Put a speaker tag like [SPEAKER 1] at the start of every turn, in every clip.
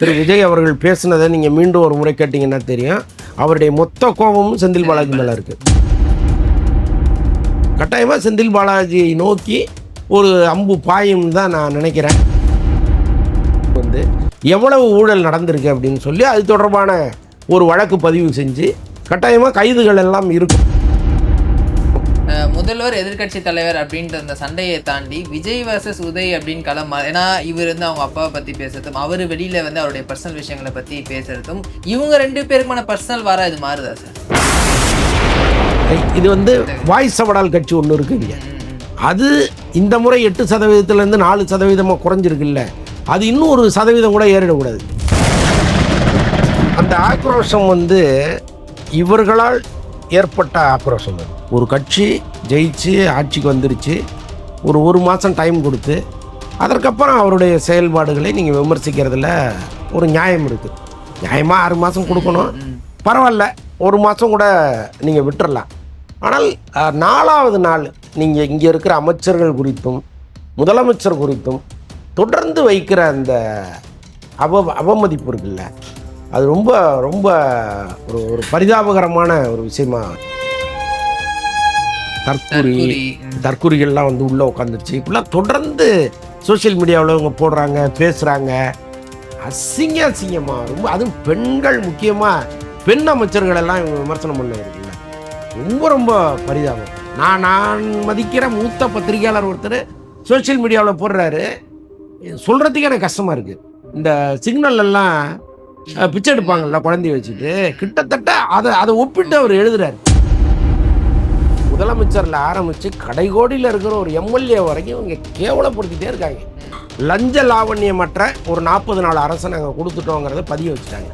[SPEAKER 1] திரு விஜய் அவர்கள் பேசுனதை நீங்கள் மீண்டும் ஒரு முறை கேட்டிங்கன்னா தெரியும். அவருடைய மொத்த கோபமும் செந்தில் பாலாஜி மேலே இருக்குது. கட்டாயமாக செந்தில் பாலாஜியை நோக்கி ஒரு அம்பு பாயும் தான் நான் நினைக்கிறேன். வந்து எவ்வளவு ஊழல் நடந்திருக்கு அப்படின்னு சொல்லி அது தொடர்பான ஒரு வழக்கு பதிவு செஞ்சு கட்டாயமாக கைதுகள் எல்லாம் இருக்கும்.
[SPEAKER 2] முதல்வர் எதிர்கட்சி தலைவர் அப்படின்ற அந்த சண்டையை தாண்டி விஜய் வர்சஸ் உதய் அப்படின்னு களம். ஏன்னா இவர் வந்து அவங்க அப்பாவை பற்றி பேசுறதும், அவர் வெளியில் வந்து அவருடைய பர்சனல் விஷயங்களை பற்றி பேசுறதும், இவங்க ரெண்டு பேருக்குமான பர்சனல் வாரா இது மாறுதா சார்?
[SPEAKER 1] இது வந்து வாய்ஸ் சவடால் கட்சி ஒன்று இருக்குங்க. அது இந்த முறை 8% 4% குறைஞ்சிருக்குல்ல, அது இன்னும் 1% கூட ஏறிடக்கூடாது. அந்த ஆக்ரோஷம் வந்து இவர்களால் ஏற்பட்ட ஆக்ரோஷம். அது ஒரு கட்சி ஜெயிச்சு ஆட்சிக்கு வந்துருச்சு, ஒரு மாதம் டைம் கொடுத்து அதற்கப்புறம் அவருடைய செயல்பாடுகளை நீங்கள் விமர்சிக்கிறதுல ஒரு நியாயம் இருக்குது. நியாயமாக 6 மாதம் கொடுக்கணும், பரவாயில்ல, 1 மாதம் கூட நீங்கள் விட்டுறலாம். ஆனால் 4வது நாள் நீங்கள் இங்கே இருக்கிற அமைச்சர்கள் குறித்தும் முதலமைச்சர் குறித்தும் தொடர்ந்து வைக்கிற அந்த அவமதிப்பு இருக்குல்ல, அது ரொம்ப ரொம்ப ஒரு பரிதாபகரமான ஒரு விஷயமா. தற்கொலைகள்லாம் வந்து உள்ளே உட்காந்துருச்சு. இப்படிலாம் தொடர்ந்து சோஷியல் மீடியாவில் இவங்க போடுறாங்க, பேசுகிறாங்க, அசிங்கமாக. ரொம்ப அதுவும் பெண்கள், முக்கியமாக பெண் அமைச்சர்கள் எல்லாம் இவங்க விமர்சனம் பண்ண இருக்குல்ல, ரொம்ப ரொம்ப பரிதாபம். நான் மதிக்கிற மூத்த பத்திரிகையாளர் ஒருத்தர் சோஷியல் மீடியாவில் போடுறாரு, சொல்கிறதுக்கே எனக்கு கஷ்டமாக இருக்குது. இந்த சிக்னல்லாம் பிச்சை எடுப்பாங்கல்ல குழந்தைய வச்சுட்டு, கிட்டத்தட்ட அதை ஒப்பிட்டு அவர் எழுதுறாரு. முதலமைச்சரில் ஆரம்பித்து கடைகோடியில் இருக்கிற ஒரு எம்எல்ஏ வரைக்கும் இவங்க கேவலப்படுத்திட்டே இருக்காங்க. லஞ்ச லாவண்யமற்ற ஒரு 40 நாள் அரசை நாங்கள் கொடுத்துட்டோங்கிறத பதிய வச்சுட்டாங்க.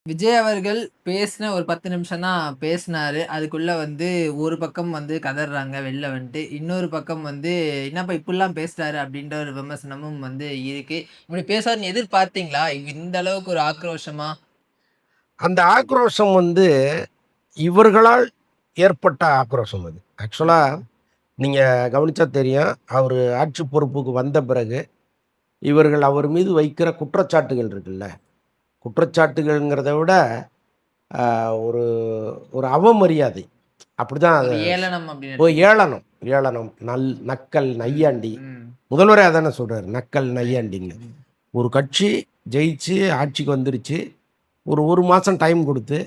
[SPEAKER 2] விஜய் அவர்கள் பேசின ஒரு 10 நிமிஷம் தான் பேசினாரு. அதுக்குள்ள வந்து ஒரு பக்கம் வந்து கதறாங்க வெளில வந்துட்டு, இன்னொரு பக்கம் வந்து என்னப்பா இப்படிலாம் பேசுறாரு அப்படின்ற ஒரு விமர்சனமும் வந்து இருக்கு. இப்படி பேசுவாருன்னு எதிர்பார்த்தீங்களா? இந்த அளவுக்கு ஒரு ஆக்ரோஷமா?
[SPEAKER 1] அந்த ஆக்ரோஷம் வந்து இவர்களால் ஏற்பட்ட ஆக்ரோஷம். அது ஆக்சுவலாக நீங்கள் கவனித்தா தெரியும், அவர் ஆட்சி பொறுப்புக்கு வந்த பிறகு இவர்கள் அவர் மீது வைக்கிற குற்றச்சாட்டுகள் இருக்குல்ல, குற்றச்சாட்டுகள்ங்கிறத விட ஒரு ஒரு அவமரியாதை, அப்படிதான் அது.
[SPEAKER 2] ஏளனம் அப்படின்னு
[SPEAKER 1] ஏளனம் நக்கல், நையாண்டி. முதல்வரே அதானே சொல்கிறார், நக்கல் நையாண்டின்னு. ஒரு கட்சி ஜெயிச்சு ஆட்சிக்கு வந்துருச்சு, ஒரு மாதம் டைம் கொடுத்து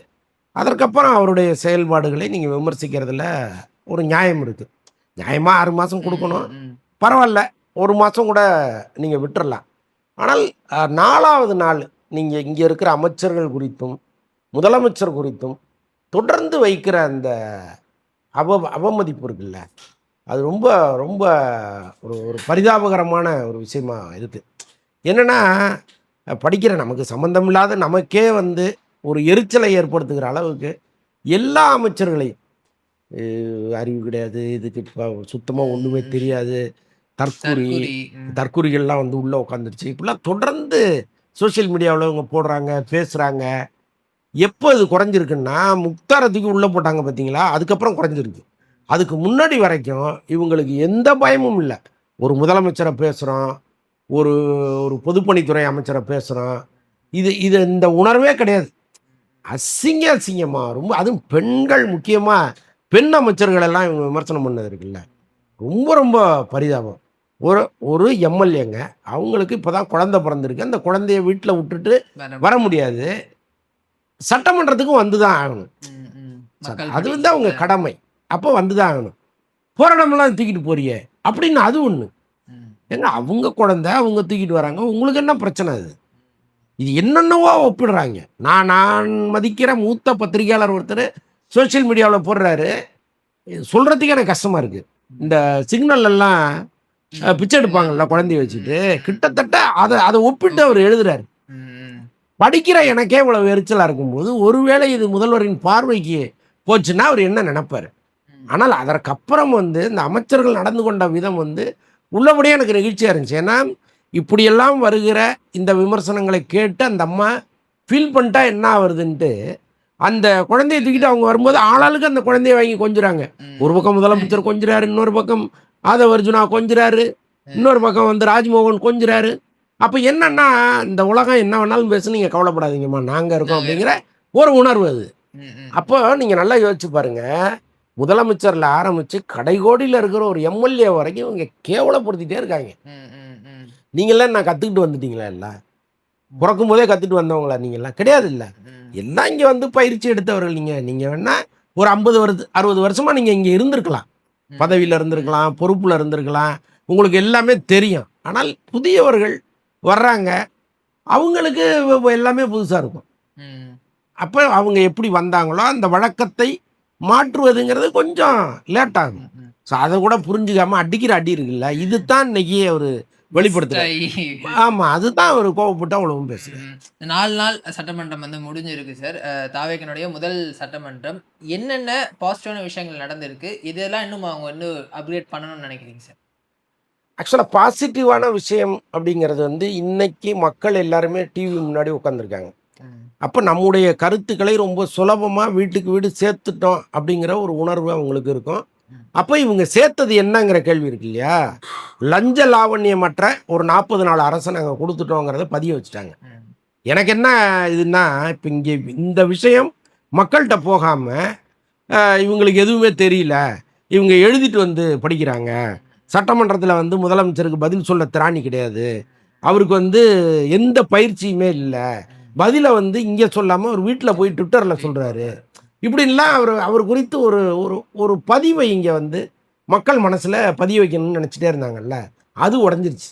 [SPEAKER 1] அதற்கப்புறம் அவருடைய செயல்பாடுகளை நீங்கள் விமர்சிக்கிறதுல ஒரு நியாயம் இருக்குது. நியாயமாக 6 மாதம் கொடுக்கணும், பரவாயில்ல, 1 மாதம் கூட நீங்கள் விட்டுறலாம். ஆனால் 4வது நாள் நீங்கள் இங்கே இருக்கிற அமைச்சர்கள் குறித்தும் முதலமைச்சர் குறித்தும் தொடர்ந்து வைக்கிற அந்த அவமதிப்பு இருக்குல்ல, அது ரொம்ப ரொம்ப ஒரு பரிதாபகரமான ஒரு விஷயமா இருக்குது. என்னென்னா, படிக்கிற நமக்கு சம்மந்தம் இல்லாத நமக்கே வந்து ஒரு எரிச்சலை ஏற்படுத்துகிற அளவுக்கு எல்லா அமைச்சர்களையும், அறிவு கிடையாது, இதுக்கு சுத்தமாக ஒன்றுமே தெரியாது, தற்கொலைகள்லாம் வந்து உள்ளே உட்காந்துருச்சு, இப்படிலாம் தொடர்ந்து சோஷியல் மீடியாவில் இவங்க போடுறாங்க, பேசுகிறாங்க. எப்போ இது குறைஞ்சிருக்குன்னா, முக்தாரத்துக்கு உள்ளே போட்டாங்க பார்த்தீங்களா, அதுக்கப்புறம் குறைஞ்சிருக்கு. அதுக்கு முன்னாடி வரைக்கும் இவங்களுக்கு எந்த பயமும் இல்லை. ஒரு முதலமைச்சரை பேசுகிறோம், ஒரு பொதுப்பணித்துறை அமைச்சரை பேசுகிறோம், இது இந்த உணர்வே கிடையாது. அசிங்கமாக ரொம்ப, அதுவும் பெண்கள், முக்கியமாக பெண் அமைச்சர்கள் எல்லாம் இவங்க விமர்சனம் பண்ணது இருக்குல்ல, ரொம்ப ரொம்ப பரிதாபம். ஒரு எம்எல்ஏங்க, அவங்களுக்கு இப்போ தான் குழந்தை பிறந்திருக்கு, அந்த குழந்தைய வீட்டில் விட்டுட்டு வர முடியாது, சட்டமன்றத்துக்கும் வந்து தான் ஆகணும், அது வந்து அவங்க கடமை, அப்போ வந்து தான் ஆகணும். போராட்டமெல்லாம் தூக்கிட்டு போறியே அப்படின்னு அது ஒன்று. ஏங்க, அவங்க குழந்தை அவங்க தூக்கிட்டு வராங்க, உங்களுக்கு என்ன பிரச்சனை? இது என்னென்னவோ ஒப்பிடுறாங்க. நான் மதிக்கிற மூத்த பத்திரிகையாளர் ஒருத்தர் சோஷியல் மீடியாவில் போடுறாரு, சொல்கிறதுக்கே எனக்கு கஷ்டமாக இருக்குது. இந்த சிக்னல்லாம் பிச்சை எடுப்பாங்கல்ல குழந்தைய வச்சுட்டு, கிட்டத்தட்ட அதை ஒப்பிட்டு அவர் எழுதுறாரு. படிக்கிற எனக்கே இவ்வளவு எரிச்சலாக இருக்கும்போது, ஒருவேளை இது முதல்வரின் பார்வைக்கு போச்சுன்னா அவர் என்ன நினைப்பார்? ஆனால் அதற்கப்புறம் வந்து இந்த அமைச்சர்கள் நடந்து கொண்ட விதம் வந்து உள்ளபடியே எனக்கு நெகிழ்ச்சியாக இருந்துச்சு. ஏன்னா இப்படியெல்லாம் வருகிற இந்த விமர்சனங்களை கேட்டு அந்த அம்மா ஃபீல் பண்ணிட்டா என்ன ஆகுதுன்ட்டு அந்த குழந்தையை தூக்கிட்டு அவங்க வரும்போது ஆளாளுக்கு அந்த குழந்தைய வாங்கி கொஞ்சுறாங்க. ஒரு பக்கம் முதலமைச்சர் கொஞ்சுறாரு, இன்னொரு பக்கம் ஆதவ அர்ஜுனா கொஞ்சுறாரு, இன்னொரு பக்கம் வந்து ராஜ்மோகன் கொஞ்சுறாரு. அப்போ என்னன்னா, இந்த உலகம் என்ன வேணாலும் பேசு, நீங்கள் கவலைப்படாதீங்கம்மா, நாங்கள் இருக்கோம் அப்படிங்கிற ஒரு உணர்வு அது. அப்போ நீங்கள் நல்லா யோசிச்சு பாருங்க, முதலமைச்சரில் ஆரம்பித்து கடைகோடியில் இருக்கிற ஒரு எம்எல்ஏ வரைக்கும் இவங்க கேவலப்படுத்திட்டே இருக்காங்க. நீங்களாம் நான் கற்றுக்கிட்டு வந்துட்டீங்களா? எல்லாம் பிறக்கும் போதே கற்றுட்டு வந்தவங்களா? நீங்கள்லாம் கிடையாது. இல்லை, எல்லாம் இங்கே வந்து பயிற்சி எடுத்தவர்கள். நீங்கள் வேணா ஒரு 60 வருஷமாக நீங்கள் இங்கே இருந்திருக்கலாம், பதவியில் இருந்திருக்கலாம், பொறுப்பில் இருந்திருக்கலாம், உங்களுக்கு எல்லாமே தெரியும். ஆனால் புதியவர்கள் வர்றாங்க, அவங்களுக்கு எல்லாமே புதுசாக இருக்கும். அப்போ அவங்க எப்படி வந்தாங்களோ அந்த வழக்கத்தை மாற்றுவதுங்கிறது கொஞ்சம் லேட் ஆகும். ஸோ அதை கூட புரிஞ்சுக்காம அடிக்கிற அடி இருக்குல்ல, இதுதான் இன்னைக்கு ஒரு வெளிப்படுத்துறாரு. ஆமா, அதுதான் ஒரு கோவப்பட்டு அவ்வளவும் பேசுறேன்.
[SPEAKER 2] 4 நாள் சட்டமன்றம் வந்து முடிஞ்சிருக்கு சார். தாவேக்கனுடைய முதல் சட்டமன்றம். என்னென்ன பாசிட்டிவான விஷயங்கள் நடந்திருக்கு? இதெல்லாம் இன்னும் அவங்க இன்னும் அப்கிரேட் பண்ணணும்னு நினைக்கிறீங்க சார்?
[SPEAKER 1] ஆக்சுவலாக பாசிட்டிவான விஷயம் அப்படிங்கிறது வந்து இன்னைக்கு மக்கள் எல்லாருமே டிவி முன்னாடி உட்காந்துருக்காங்க. அப்போ நம்முடைய கருத்துக்களை ரொம்ப சுலபமாக வீட்டுக்கு வீடு சேர்த்துட்டோம் அப்படிங்கிற ஒரு உணர்வு அவங்களுக்கு இருக்கும். அப்போ இவங்க சேர்த்தது என்னங்கிற கேள்வி இருக்கு இல்லையா? லஞ்ச லாவண்யமற்ற ஒரு 40 நாள் அரசை நாங்கள் கொடுத்துட்டோங்கிறத பதிய வச்சுட்டாங்க. எனக்கு என்ன இதுன்னா, இப்போ இங்கே இந்த விஷயம் மக்கள்கிட்ட போகாமல் இவங்களுக்கு எதுவுமே தெரியல, இவங்க எழுதிட்டு வந்து படிக்கிறாங்க, சட்டமன்றத்தில் வந்து முதலமைச்சருக்கு பதில் சொல்ல திராணி கிடையாது, அவருக்கு வந்து எந்த பயிற்சியுமே இல்லை, பதிலை வந்து இங்கே சொல்லாமல் ஒரு வீட்டில் போய் ட்விட்டரில் சொல்கிறாரு, இப்படின்லாம் அவர் குறித்து ஒரு ஒரு ஒரு பதிவை இங்கே வந்து மக்கள் மனசில் பதிய வைக்கணும்னு நினச்சிட்டே இருந்தாங்கல்ல, அது உடஞ்சிருச்சு.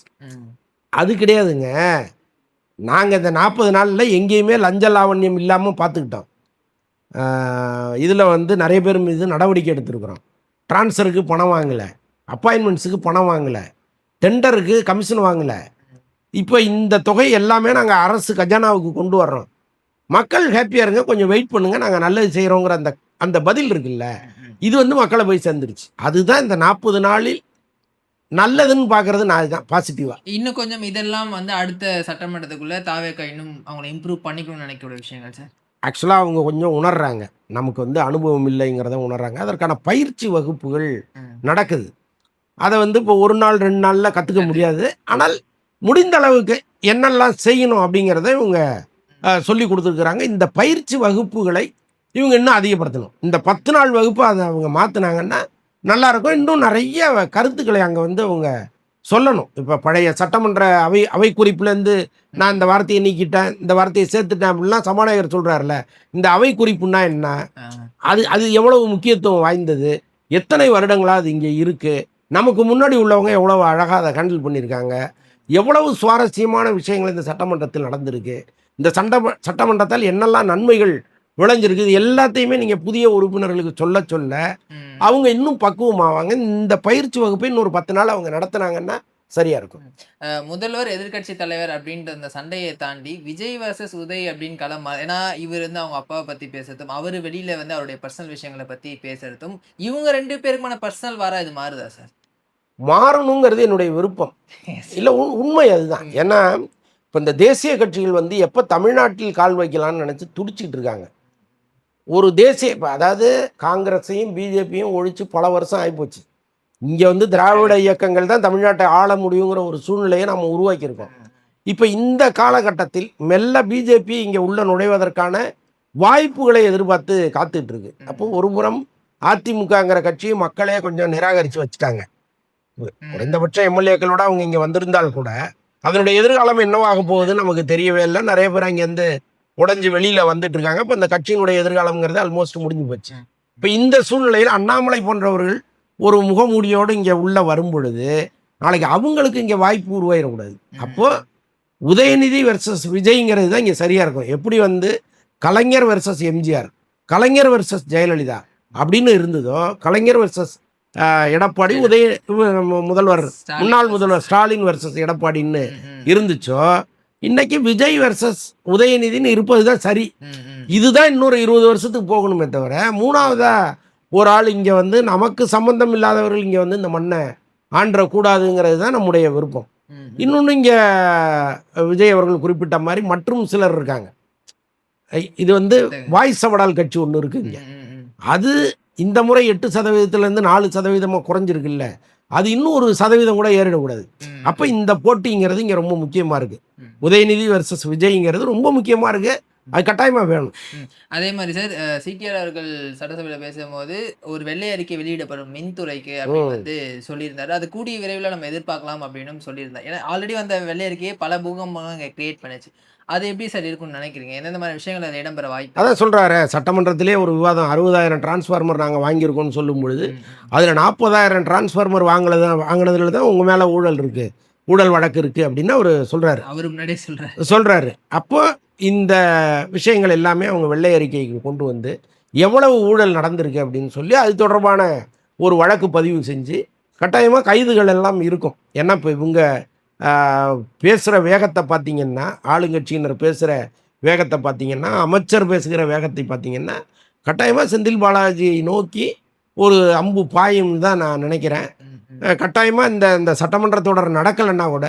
[SPEAKER 1] அது கிடையாதுங்க. நாங்கள் இந்த 40 நாளில் எங்கேயுமே லஞ்ச லாவண்யம் இல்லாமல் பார்த்துக்கிட்டோம். இதில் வந்து நிறைய பேர் மீது நடவடிக்கை எடுத்துருக்குறோம். ட்ரான்ஸ்ஃபருக்கு பணம் வாங்கலை, அப்பாயின்மெண்ட்ஸுக்கு பணம் வாங்கலை, டெண்டருக்கு கமிஷன் வாங்கலை. இப்போ இந்த தொகை எல்லாமே நாங்கள் அரசு கஜானாவுக்கு கொண்டு வர்றோம். மக்கள் ஹாப்பியாக இருங்க, கொஞ்சம் வெயிட் பண்ணுங்கள், நாங்கள் நல்லது செய்கிறோங்கிற அந்த அந்த பதில் இருக்குல்ல, இது வந்து மக்களை போய் சேர்ந்துருச்சு. அதுதான் இந்த 40 நாளில் நல்லதுன்னு பார்க்குறது. நான் அதுதான் பாசிட்டிவாக.
[SPEAKER 2] இன்னும் கொஞ்சம் இதெல்லாம் வந்து அடுத்த சட்டமன்றத்துக்குள்ளே தாவேக்கா இன்னும் அவங்கள இம்ப்ரூவ் பண்ணிக்கணும்னு நினைக்கிற விஷயங்கள் சார்.
[SPEAKER 1] ஆக்சுவலாக அவங்க கொஞ்சம் உணர்றாங்க, நமக்கு வந்து அனுபவம் இல்லைங்கிறத உணர்றாங்க. அதற்கான பயிற்சி வகுப்புகள் நடக்குது. அதை வந்து இப்போ ஒரு நாள் 2 நாளில் கற்றுக்க முடியாது. ஆனால் முடிந்த அளவுக்கு என்னெல்லாம் செய்யணும் அப்படிங்கிறத இவங்க சொல்லி கொடுத்துருக்குறாங்க. இந்த பயிற்சி வகுப்புகளை இவங்க இன்னும் அதிகப்படுத்தணும். இந்த 10 நாள் வகுப்பு அதை அவங்க மாற்றினாங்கன்னா நல்லாயிருக்கும். இன்னும் நிறைய கருத்துக்களை அங்கே வந்து அவங்க சொல்லணும். இப்போ பழைய சட்டமன்ற அவை குறிப்புலேருந்து நான் இந்த வார்த்தையை நீக்கிட்டேன், இந்த வார்த்தையை சேர்த்துட்டேன் அப்படின்லாம் சபாநாயகர் சொல்கிறாருல, இந்த அவை குறிப்புன்னா என்ன, அது எவ்வளவு முக்கியத்துவம் வாய்ந்தது, எத்தனை வருடங்களாக அது இங்கே இருக்குது, நமக்கு முன்னாடி உள்ளவங்க எவ்வளவு அழகாக அதை ஹேண்டில் பண்ணியிருக்காங்க, எவ்வளவு சுவாரஸ்யமான விஷயங்கள் இந்த சட்டமன்றத்தில் நடந்திருக்கு, இந்த சட்டமன்றத்தால் என்னெல்லாம் நன்மைகள் விளைஞ்சிருக்கு, இது எல்லாத்தையுமே நீங்கள் புதிய உறுப்பினர்களுக்கு சொல்ல சொல்ல அவங்க இன்னும் பக்குவமாவாங்க. இந்த பயிற்சி வகுப்பை இன்னொரு 10 நாள் அவங்க நடத்துனாங்கன்னா சரியா இருக்கும்.
[SPEAKER 2] முதல்வர் எதிர்க்கட்சி தலைவர் அப்படின்ற அந்த சண்டையை தாண்டி விஜய் வர்சஸ் உதய் அப்படின்னு களம். ஏன்னா இவர் வந்து அவங்க அப்பாவை பத்தி பேசுறதும், அவர் வெளியில வந்து அவருடைய பர்சனல் விஷயங்களை பத்தி பேசுறதும், இவங்க 2 பேருக்குமான பர்சனல் வாரா இது மாறுதா சார்?
[SPEAKER 1] மாறணுங்கிறது என்னுடைய விருப்பம் இல்லை, உண்மை அதுதான். ஏன்னா இப்போ இந்த தேசிய கட்சிகள் வந்து எப்போ தமிழ்நாட்டில் கால் வைக்கலான்னு நினச்சி துடிச்சிக்கிட்டு இருக்காங்க. ஒரு தேசிய, அதாவது காங்கிரஸையும் பிஜேபியும் ஒழித்து பல வருஷம் ஆகிப்போச்சு. இங்கே வந்து திராவிட இயக்கங்கள் தான் தமிழ்நாட்டை ஆள முடியுங்கிற ஒரு சூழ்நிலையை நம்ம உருவாக்கியிருக்கோம். இப்போ இந்த காலகட்டத்தில் மெல்ல பிஜேபி இங்கே உள்ள நுழைவதற்கான வாய்ப்புகளை எதிர்பார்த்து காத்துட்டு இருக்கு. அப்போ ஒரு புறம் அதிமுகங்கிற கட்சி மக்களே கொஞ்சம் நிராகரித்து வச்சுட்டாங்க. குறைந்தபட்ச எம்எல்ஏக்களோட அவங்க இங்கே வந்திருந்தால் கூட அதனுடைய எதிர்காலம் என்னவாக போகுதுன்னு நமக்கு தெரியவே இல்லை. நிறைய பேர் அங்கேருந்து உடஞ்சி வெளியில் வந்துட்டு இருக்காங்க. இப்போ இந்த கட்சியினுடைய எதிர்காலம்ங்கிறது ஆல்மோஸ்ட் முடிஞ்சு போச்சு. இப்போ இந்த சூழ்நிலையில் அண்ணாமலை போன்றவர்கள் ஒரு முகமூடியோடு இங்கே உள்ளே வரும் பொழுது நாளைக்கு அவங்களுக்கு இங்கே வாய்ப்பு உருவாயிடக்கூடாது. அப்போது உதயநிதி வெர்சஸ் விஜய்ங்கிறது தான் இங்கே சரியாக இருக்கும். எப்படி வந்து கலைஞர் வெர்சஸ் எம்ஜிஆர், கலைஞர் வெர்சஸ் ஜெயலலிதா அப்படின்னு இருந்ததோ, கலைஞர் வெர்சஸ் எடப்பாடி, முன்னாள் முதல்வர் ஸ்டாலின் வெர்சஸ் எடப்பாடின்னு இருந்துச்சோ, இன்னைக்கு விஜய் வெர்சஸ் உதயநிதினு இருப்பது தான் சரி. இதுதான் இன்னொரு 20 வருஷத்துக்கு போகணுமே தவிர, மூணாவதா ஒரு ஆள் இங்கே வந்து நமக்கு சம்பந்தம் இல்லாதவர்கள் இங்கே வந்து இந்த மண்ணை ஆண்டக்கூடாதுங்கிறது தான் நம்முடைய விருப்பம்.
[SPEAKER 2] ம்.
[SPEAKER 1] இன்னொன்னு இங்க விஜய் அவர்கள் குறிப்பிட்ட மாரி மற்றும் சிலர் இருக்காங்க. இது வந்து
[SPEAKER 2] சரி.
[SPEAKER 1] வாய் சவடால் கட்சி ஒண்ணு இருக்கு இங்க.
[SPEAKER 2] ம். ம்.
[SPEAKER 1] அது இந்த முறை 8% 4% குறைஞ்சிருக்குல்ல. அது இன்னும் ஒரு சதவீதம் கூட ஏறிடக்கூடாது.
[SPEAKER 2] ம்.
[SPEAKER 1] அப்ப இந்த போட்டிங்கிறது இங்க ரொம்ப முக்கியமா இருக்கு.
[SPEAKER 2] ம்.
[SPEAKER 1] உதயநிதி வெர்சஸ் விஜய்ங்கிறது ரொம்ப முக்கியமா இருக்கு. அது கட்டாயமா வேணும்.
[SPEAKER 2] ம். அதே மாரி சார் சிடிஆர் அவர்கள் சட்டசபையில பேசும்போது, ஒரு வெள்ளை அறிக்கை வெளியிடப்படும் மின்துறைக்கு அப்படின்னு
[SPEAKER 1] ம்.
[SPEAKER 2] வந்து சொல்லியிருந்தாரு. அது கூடிய விரைவில நம்ம எதிர்பார்க்கலாம் அப்படின்னும் சொல்லியிருந்தார். ஏன்னா ஆல்ரெடி வந்த வெள்ளை அறிக்கையே பல பூகம்பங்கள அங்க கிரியேட் பண்ணுச்சு. அது எப்படி சார் இருக்கும்னு நினைக்கிறீங்க? எந்தெந்த மாரி விஷயங்கள் அதுல இடம்பெற வாய்ப்பு இருக்கு?
[SPEAKER 1] அதான் சொல்றாரே சட்டமன்றத்திலே ஒரு விவாதம் 60,000 டிரான்ஸ்ஃபார்மர் நாங்க வாங்கியிருக்கோம்னு சொல்லும்பொழுது,
[SPEAKER 2] ம். ம்.
[SPEAKER 1] அதுல 40,000 டிரான்ஸ்ஃபார்மர் வாங்குனதுல தான் உங்க மேல ஊழல் இருக்கு. ஊழல் வழக்கு இருக்கு அப்படின்னு அவரு சொல்றாரு.
[SPEAKER 2] அவரு முன்னாடியே சொல்றாரு.
[SPEAKER 1] சொல்றாரு. அப்போ இந்த விஷயங்கள் எல்லாமே அவங்க வெள்ளை அறிக்கைக்கு கொண்டு வந்து, எவ்வளவு ஊழல் நடந்திருக்கு அப்படின்னு சொல்லி, அது தொடர்பான ஒரு வழக்கு பதிவு செஞ்சு, கட்டாயமா கைதுகள் எல்லாம் இருக்கும். ஏன்னா, இப்ப இவங்க ஆ பேசுற வேகத்த பார்த்தீங்கன்னா, ஆளுங்கட்சியினர் பேசுற வேகத்த பார்த்தீங்கன்னா, அமைச்சர் பேசுகிற வேகத்தை பார்த்தீங்கன்னா, கட்டாயமா செந்தில் பாலாஜியை நோக்கி ஒரு அம்பு பாயும்னு தான் நான் நினைக்கிறேன்.
[SPEAKER 2] ம். ம்.
[SPEAKER 1] கட்டாயமா இந்த இந்த சட்டமன்ற தொடர் நடக்கலன்னா கூட,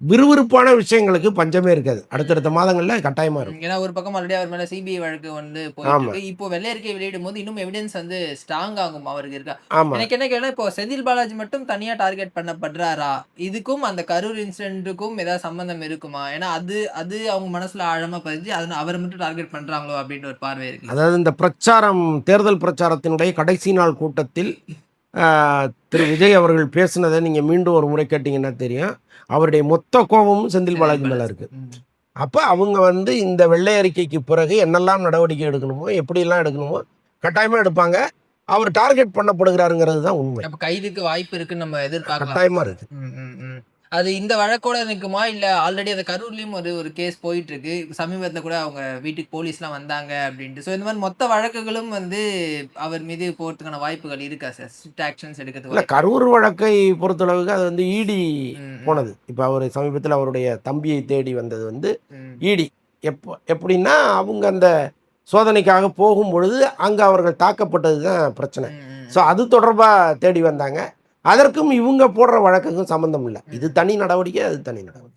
[SPEAKER 1] விறுவிறுப்பான விஷயங்களுக்கு பஞ்சமே இருக்காது. அடுத்தடுத்த மாதங்கள்ல கட்டாயமா இருக்கும்.
[SPEAKER 2] ஏன்னா ஒரு பக்கம் ஆல்ரெடி அவர் மேல சிபிஐ வழக்கு வந்து போயிட்டு
[SPEAKER 1] ஆமா,
[SPEAKER 2] இருக்கு. இப்போ வெள்ளை அறிக்கை வெளியிடும்போது இன்னும் எவிடன்ஸ் வந்து ஸ்ட்ராங் ஆகும் அவருக்கு இருக்கா?
[SPEAKER 1] ஆமா.
[SPEAKER 2] எனக்கு என்ன கேட்டா, இப்போ செந்தில் பாலாஜி மட்டும் தனியா டார்கெட் பண்ணப்படுறாரா? இதுக்கும் அந்த கரூர் இன்சிடென்ட்டுக்கும் ஏதாவது சம்மந்தம் இருக்குமா? ஏன்னா அது அது அவங்க மனசுல ஆழமா பதிஞ்சு, அவர மட்டும் டார்கெட் பண்றாங்களோ அப்படின்ற ஒரு பார்வை இருக்கு.
[SPEAKER 1] அதாவது இந்த பிரச்சாரம் தேர்தல் பிரச்சாரத்தினுடைய கடைசி நாள் கூட்டத்தில் ஆ திரு விஜய் அவர்கள் பேசினத நீங்க மீண்டும் ஒரு முறை கேட்டீங்கன்னா தெரியும். அவருடைய மொத்த கோபமும் செந்தில்
[SPEAKER 2] செந்தில்
[SPEAKER 1] பாலாஜி மேல
[SPEAKER 2] பாலாஜி.
[SPEAKER 1] இருக்கு.
[SPEAKER 2] ம்.
[SPEAKER 1] அப்ப அவங்க வந்து இந்த வெள்ளை அறிக்கைக்கு பிறகு என்னெல்லாம் நடவடிக்கை எடுக்கணுமோ, எப்படியெல்லாம் எடுக்கணுமோ, கட்டாயமா எடுப்பாங்க. அவர் டார்கெட் பண்ணப்படுகிறாருங்கிறது தான் உண்மை.
[SPEAKER 2] அப்ப கைதுக்கு வாய்ப்பு இருக்குன்னு நம்ம எதிர்பார்க்கலாம்.
[SPEAKER 1] கட்டாயமா இருக்கு.
[SPEAKER 2] ம், ம், ம். அது இந்த வழக்கோட நிக்குமா? இல்ல ஆல்ரெடி அந்த கரூர்லயும் ஒரு கேஸ் போயிட்டு இருக்கு. சமீபத்தில கூட அவங்க வீட்டுக்கு போலீஸ்லாம் வந்தாங்க அப்டின்ட்டு. ஸோ இந்த மாரி மொத்த வழக்குகளும் வந்து அவர் மீது போறதுக்கான வாய்ப்புகள் இருக்கா சார்? ஸ்ட்ரிக்ட் ஆக்ஷன்ஸ் எடுக்கிறதுக்கு
[SPEAKER 1] இல்ல
[SPEAKER 2] வாய்ப்பு
[SPEAKER 1] கரூர் வழக்கை பொறுத்தளவுக்கு அது வந்து ஈடி
[SPEAKER 2] ம், ம்,
[SPEAKER 1] போனது. இப்ப அவரு சமீபத்தில அவருடைய தம்பியை தேடி வந்தது வந்து
[SPEAKER 2] ம்,
[SPEAKER 1] ஈடி. எப்படின்னா, அவங்க அந்த சோதனைக்காக போகும்பொழுது, அங்க அவர்கள் தாக்கப்பட்டது தான் பிரச்சனை.
[SPEAKER 2] ம், ம்,
[SPEAKER 1] ஸோ அது தொடர்பா தேடி வந்தாங்க. அதற்கும் இவங்க போடுற வழக்குக்கும் சம்மந்தம் இல்ல. இது
[SPEAKER 2] ம்.
[SPEAKER 1] தனி நடவடிக்கை, அது தனி நடவடிக்கை.